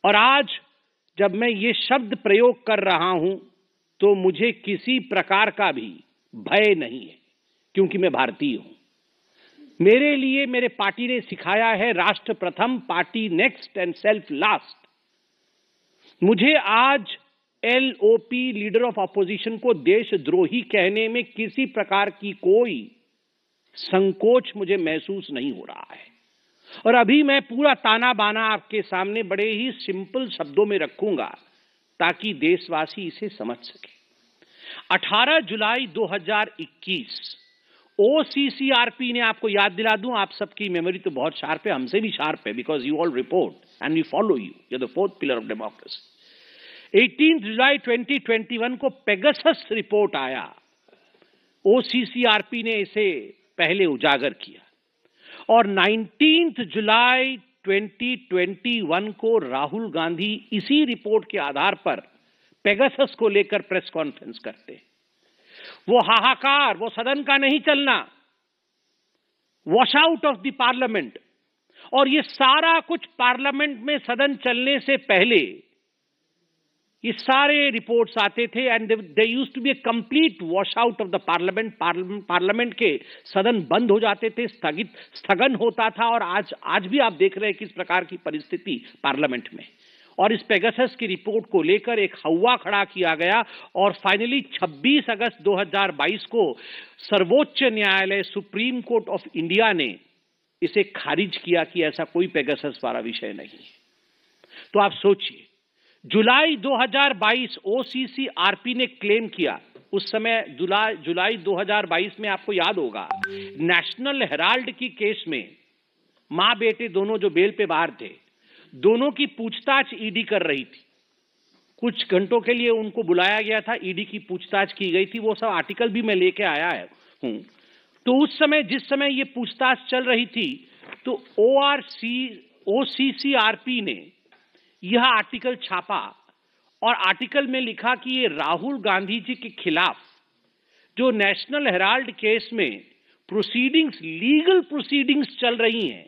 और आज जब मैं ये शब्द प्रयोग कर रहा हूं तो मुझे किसी प्रकार का भी भय नहीं है, क्योंकि मैं भारतीय हूं। मेरे लिए मेरे पार्टी ने सिखाया है राष्ट्र प्रथम, party next and self last. मुझे आज एलओपी, लीडर ऑफ अपोजिशन, को देशद्रोही कहने में किसी प्रकार की कोई संकोच मुझे महसूस नहीं हो रहा है। और अभी मैं पूरा ताना बाना आपके सामने बड़े ही सिंपल शब्दों में रखूंगा ताकि देशवासी इसे समझ सके। 18 जुलाई 2021 ओसीसीआरपी ने, आपको याद दिला दूं, आप सबकी मेमोरी तो बहुत शार्प है, हमसे भी शार्प है, because you all report and we follow you, you are the fourth pillar of democracy. 18 जुलाई 2021 को पेगासस रिपोर्ट आया। ओसीसीआरपी ने इसे पहले उजागर किया और 19 जुलाई 2021 को राहुल गांधी इसी रिपोर्ट के आधार पर पेगासस को लेकर प्रेस कॉन्फ्रेंस करते। वो हाहाकार, वो सदन का नहीं चलना, wash out of the parliament, और ये सारा कुछ पार्लियामेंट में सदन चलने से पहले ये सारे रिपोर्ट्स आते थे and they used to be a complete wash out of the parliament. Parliament के सदन बंद हो जाते थे, स्थगन होता था, और आज भी आप देख रहे हैं किस प्रकार की परिस्थिति पार्लियामेंट में। और इस पेगासस की रिपोर्ट को लेकर एक हवा खड़ा किया गया और फाइनली 26 अगस्त 2022 को सर्वोच्च न्यायालय, सुप्रीम कोर्ट ऑफ इंडिया ने इसे खारिज किया कि ऐसा कोई पेगासस वाला विषय नहीं है। तो आप सोचिए, जुलाई 2022 ओसीसीआरपी ने क्लेम किया, उस समय जुलाई 2022 में आपको याद होगा नेशनल हेराल्ड की केस में मां बेटे दोनों जो बेल पे बाहर थे, दोनों की पूछताछ ईडी कर रही थी। कुछ घंटों के लिए उनको बुलाया गया था, ईडी की पूछताछ की गई थी, वो सब आर्टिकल भी मैं लेके आया हूं। तो उस समय, जिस समय ये पूछताछ चल रही थी, तो ओसीसीआरपी ने यह आर्टिकल छापा और आर्टिकल में लिखा कि ये राहुल गांधी जी के खिलाफ जो नेशनल हेराल्ड केस में प्रोसीडिंग्स, लीगल प्रोसीडिंग्स चल रही हैं,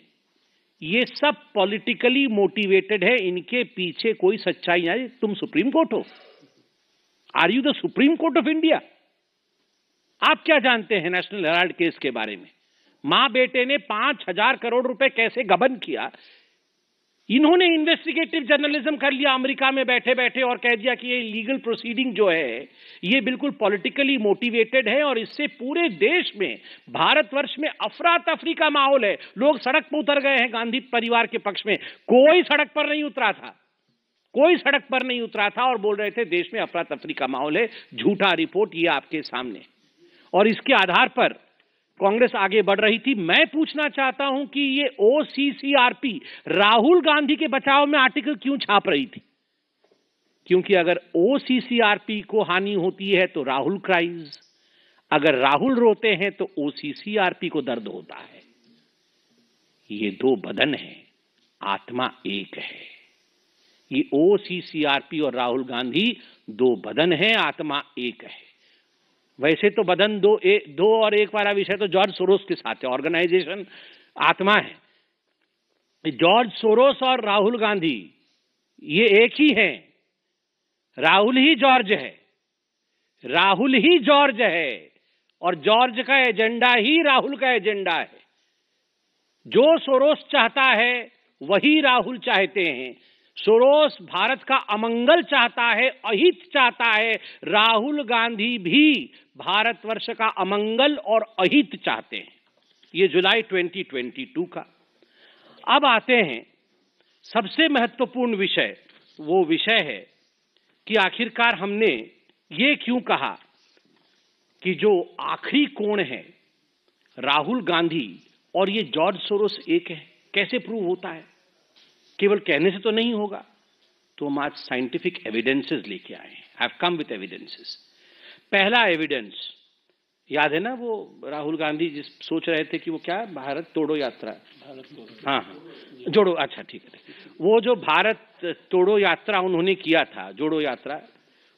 ये सब पॉलिटिकली मोटिवेटेड है, इनके पीछे कोई सच्चाई नहीं। तुम सुप्रीम कोर्ट हो? Are you the supreme court of India? आप क्या जानते हैं नेशनल हेराल्ड केस के बारे में? मां बेटे ने 5,000 करोड़ रुपए कैसे गबन किया, इन्होंने इन्वेस्टिगेटिव जर्नलिज्म कर लिया अमेरिका में बैठे बैठे और कह दिया कि ये लीगल प्रोसीडिंग जो है ये बिल्कुल पॉलिटिकली मोटिवेटेड है और इससे पूरे देश में, भारतवर्ष में अफरा तफरी का माहौल है। लोग सड़क पर उतर गए हैं गांधी परिवार के पक्ष में। कोई सड़क पर नहीं उतरा था, कोई सड़क पर नहीं उतरा था और बोल रहे थे देश में अफरा तफरी का माहौल है। झूठा रिपोर्ट ये आपके सामने, और इसके आधार पर कांग्रेस आगे बढ़ रही थी। मैं पूछना चाहता हूं कि ये ओसीसीआरपी राहुल गांधी के बचाव में आर्टिकल क्यों छाप रही थी? क्योंकि अगर ओसीसीआरपी को हानि होती है तो राहुल क्राइज, अगर राहुल रोते हैं तो ओसीसीआरपी को दर्द होता है। ये दो बदन है, आत्मा एक है। ये ओसीसीआरपी और राहुल गांधी दो बदन है, आत्मा एक है। वैसे तो बदन दो और एक वाला विषय तो जॉर्ज सोरोस के साथ है, ऑर्गेनाइजेशन आत्मा है। जॉर्ज सोरोस और राहुल गांधी ये एक ही हैं। राहुल ही जॉर्ज है, राहुल ही जॉर्ज है, और जॉर्ज का एजेंडा ही राहुल का एजेंडा है। जो सोरोस चाहता है वही राहुल चाहते हैं। सोरोस भारत का अमंगल चाहता है, अहित चाहता है। राहुल गांधी भी भारतवर्ष का अमंगल और अहित चाहते हैं। ये जुलाई 2022 का। अब आते हैं सबसे महत्वपूर्ण विषय, वो विषय है कि आखिरकार हमने ये क्यों कहा कि जो आखिरी कोण है राहुल गांधी और ये जॉर्ज सोरोस एक है। कैसे प्रूव होता है? केवल कहने से तो नहीं होगा। तो हम आज साइंटिफिक एविडेंसेस लेके आए हैं। Have come with evidences. पहला एविडेंस याद है ना, वो राहुल गांधी जिस सोच रहे थे कि वो क्या, भारत तोड़ो यात्रा, हाँ जोड़ो, अच्छा ठीक है, वो जो भारत तोड़ो यात्रा उन्होंने किया था, जोड़ो यात्रा,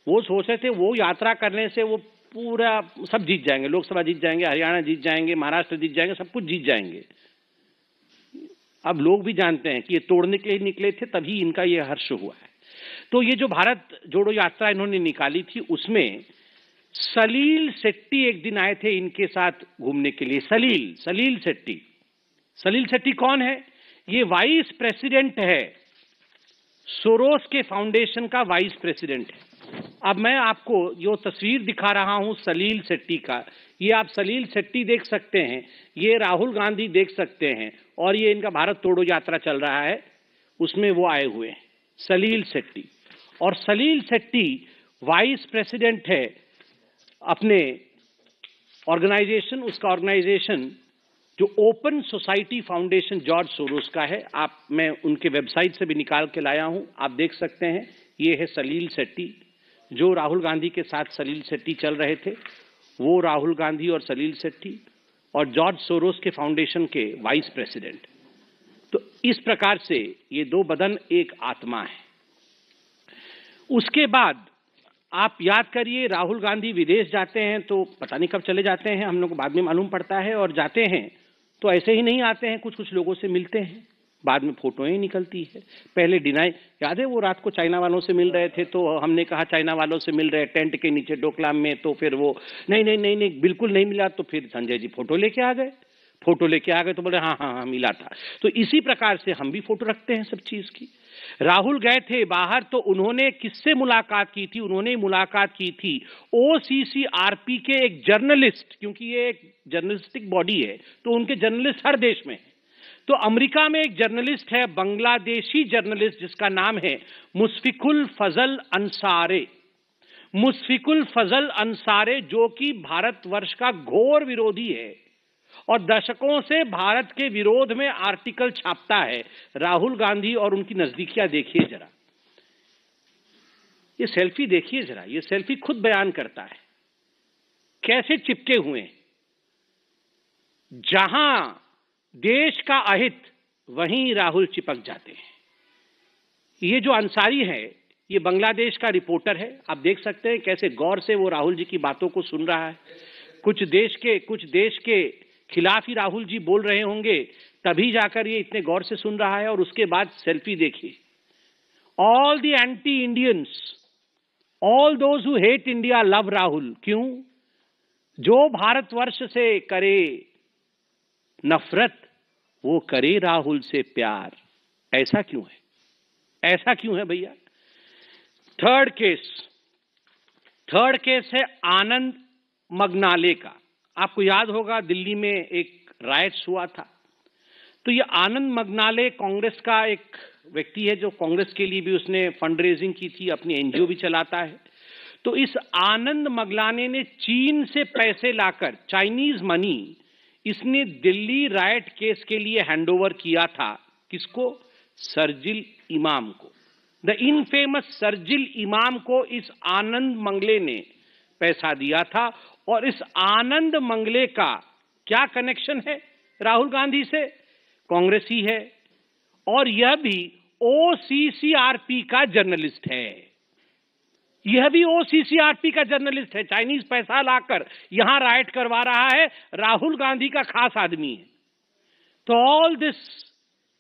वो सोच रहे थे वो यात्रा करने से वो पूरा सब जीत जाएंगे, लोकसभा जीत जाएंगे, हरियाणा जीत जाएंगे, महाराष्ट्र जीत जाएंगे, सब कुछ जीत जाएंगे। अब लोग भी जानते हैं कि ये तोड़ने के लिए निकले थे, तभी इनका ये हर्ष हुआ है। तो ये जो भारत जोड़ो यात्रा इन्होंने निकाली थी, उसमें सलील शेट्टी एक दिन आए थे इनके साथ घूमने के लिए। सलील शेट्टी कौन है? ये वाइस प्रेसिडेंट है, सोरोस के फाउंडेशन का वाइस प्रेसिडेंट है। अब मैं आपको जो तस्वीर दिखा रहा हूं सलील शेट्टी का, ये आप सलील शेट्टी देख सकते हैं, ये राहुल गांधी देख सकते हैं, और ये इनका भारत तोड़ो यात्रा चल रहा है, उसमें वो आए हुए हैं, सलील शेट्टी। और सलील शेट्टी वाइस प्रेसिडेंट है अपने ऑर्गेनाइजेशन, उसका ऑर्गेनाइजेशन जो open society foundation George Soros का है। मैं उनके वेबसाइट से भी निकाल के लाया हूं, आप देख सकते हैं। ये है सलील शेट्टी, जो राहुल गांधी के साथ सलील शेट्टी चल रहे थे, वो राहुल गांधी और सलील शेट्टी, और जॉर्ज सोरोस के फाउंडेशन के वाइस प्रेसिडेंट। तो इस प्रकार से ये दो बदन एक आत्मा है। उसके बाद आप याद करिए, राहुल गांधी विदेश जाते हैं तो पता नहीं कब चले जाते हैं, हम लोग को बाद में मालूम पड़ता है, और जाते हैं तो ऐसे ही नहीं आते हैं, कुछ लोगों से मिलते हैं, बाद में फोटोएं निकलती है। पहले डिनाई, याद है वो रात को चाइना वालों से मिल रहे थे, तो हमने कहा चाइना वालों से मिल रहे टेंट के नीचे डोकलाम में, तो फिर वो नहीं बिल्कुल नहीं मिला, तो फिर संजय जी फोटो लेके आ गए तो बोले हाँ मिला था। तो इसी प्रकार से हम भी फोटो रखते हैं सब चीज की। राहुल गए थे बाहर, तो उन्होंने किससे मुलाकात की थी? उन्होंने मुलाकात की थी OCCRP के एक जर्नलिस्ट, क्योंकि ये एक जर्नलिस्टिक बॉडी है, तो उनके जर्नलिस्ट हर देश में है। तो अमेरिका में एक जर्नलिस्ट है, बांग्लादेशी जर्नलिस्ट, जिसका नाम है मुशफिकुल फजल अंसारे, जो कि भारतवर्ष का घोर विरोधी है और दशकों से भारत के विरोध में आर्टिकल छापता है। राहुल गांधी और उनकी नजदीकियां देखिए जरा, ये सेल्फी देखिए जरा, ये सेल्फी खुद बयान करता है कैसे चिपके हुए हैं। जहां देश का अहित, वहीं राहुल चिपक जाते हैं। ये जो अंसारी है, ये बांग्लादेश का रिपोर्टर है, आप देख सकते हैं कैसे गौर से वो राहुल जी की बातों को सुन रहा है। कुछ देश के खिलाफ ही राहुल जी बोल रहे होंगे, तभी जाकर ये इतने गौर से सुन रहा है। और उसके बाद सेल्फी देखिए, all the anti Indians, all those who hate India love Rahul. क्यों? जो भारतवर्ष से करे नफरत, वो करे राहुल से प्यार। ऐसा क्यों है भैया? थर्ड केस है आनंद मगनाले का। आपको याद होगा दिल्ली में एक राइट्स हुआ था, तो ये आनंद मगनाले कांग्रेस का एक व्यक्ति है, जो कांग्रेस के लिए भी उसने फंड रेजिंग की थी, अपनी एनजीओ भी चलाता है। तो इस आनंद मगनाले ने चीन से पैसे लाकर, चाइनीज मनी, इसने दिल्ली राइट केस के लिए हैंडओवर किया था। किसको? शरजील इमाम को। द इनफेमस शरजील इमाम को इस आनंद मंगले ने पैसा दिया था। और इस आनंद मंगले का क्या कनेक्शन है राहुल गांधी से? कांग्रेस ही है, और यह भी OCCRP का जर्नलिस्ट है। चाइनीज पैसा लाकर यहां राइट करवा रहा है, राहुल गांधी का खास आदमी है। तो all this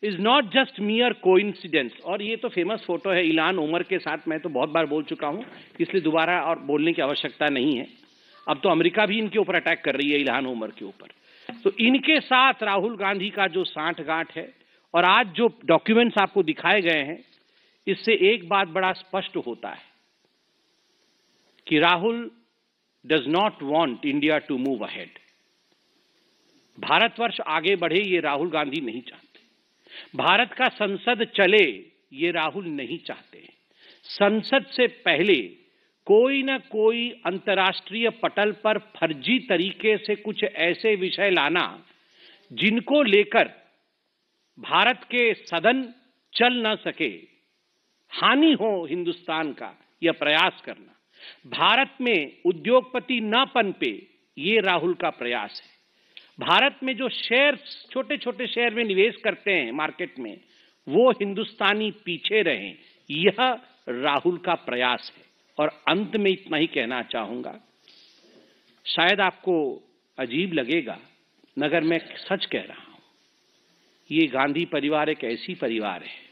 is not just मियर coincidence. और ये तो फेमस फोटो है इल्हान उमर के साथ, मैं तो बहुत बार बोल चुका हूं, इसलिए दोबारा और बोलने की आवश्यकता नहीं है। अब तो अमेरिका भी इनके ऊपर अटैक कर रही है, इल्हान उमर के ऊपर। तो इनके साथ राहुल गांधी का जो सांठगांठ है, और आज जो डॉक्यूमेंट्स आपको दिखाए गए हैं, इससे एक बात बड़ा स्पष्ट होता है कि Rahul does not want India to move ahead. Bharatvarsh आगे बढ़े, ये राहुल गांधी नहीं चाहते। भारत का संसद चले, ये राहुल नहीं चाहते। संसद से पहले कोई न कोई अंतर्राष्ट्रीय पटल पर फर्जी तरीके से कुछ ऐसे विषय लाना जिनको लेकर भारत के सदन चल न सके, हानि हो हिंदुस्तान का, यह प्रयास करना। भारत में उद्योगपति न पनपे, ये राहुल का प्रयास है। भारत में जो शेयर्स, छोटे छोटे शेयर में निवेश करते हैं मार्केट में, वो हिंदुस्तानी पीछे रहें, यह राहुल का प्रयास है। और अंत में इतना ही कहना चाहूंगा, शायद आपको अजीब लगेगा मगर मैं सच कह रहा हूं, ये गांधी परिवार एक ऐसी परिवार है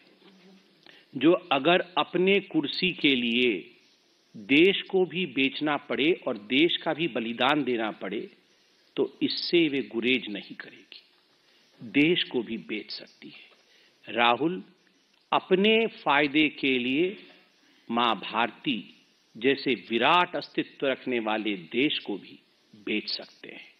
जो अगर अपने कुर्सी के लिए देश को भी बेचना पड़े और देश का भी बलिदान देना पड़े तो इससे वे गुरेज नहीं करेगी, देश को भी बेच सकती है। राहुल अपने फायदे के लिए मां भारती जैसे विराट अस्तित्व रखने वाले देश को भी बेच सकते हैं।